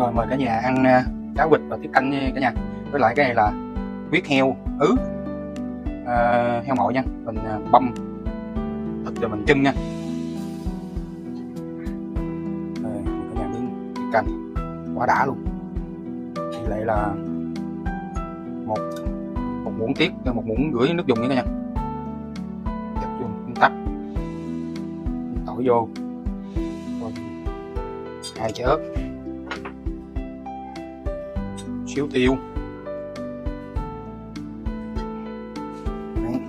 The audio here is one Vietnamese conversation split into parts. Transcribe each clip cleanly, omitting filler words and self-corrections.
Rồi mời cả nhà ăn cháo vịt và tiết canh nha cả nhà. Với lại cái này là huyết heo heo mội nha, mình băm thịt rồi mình chưng nha. Rồi cả nhà miếng tiết canh quá đã luôn. Tỷ lệ là một muỗng tiết, một muỗng rưỡi nước dùng nha cả nhà. Dập vô tắt, tỏi vô, rồi 2 trái ớt, xíu tiêu. Đấy.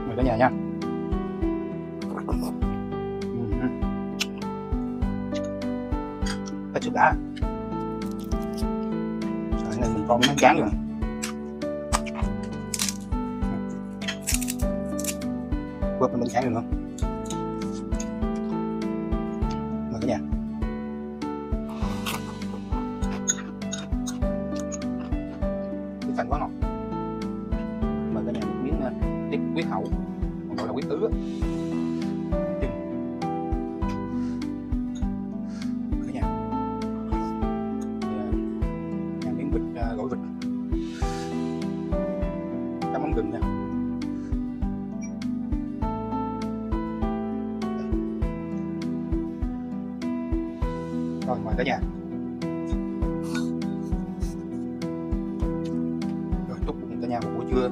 Mời cả nhà nha. Hết sức đã. Cái này mình con nó chán rồi. Bớt mình chán rồi nữa. Mời cả nhà. Cái canh quá ngon. Mời cả nhà một miếng tiết huyết hậu, còn gọi là huyết ứ. Gỏi vịt chấm mắm gừng nha. Rồi mời cả nhà. Rồi chúc cả nhà một buổi trưa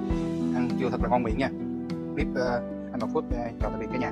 ăn trưa thật là ngon miệng nha. Clip anh Bảo Phước chào tạm biệt cả nhà.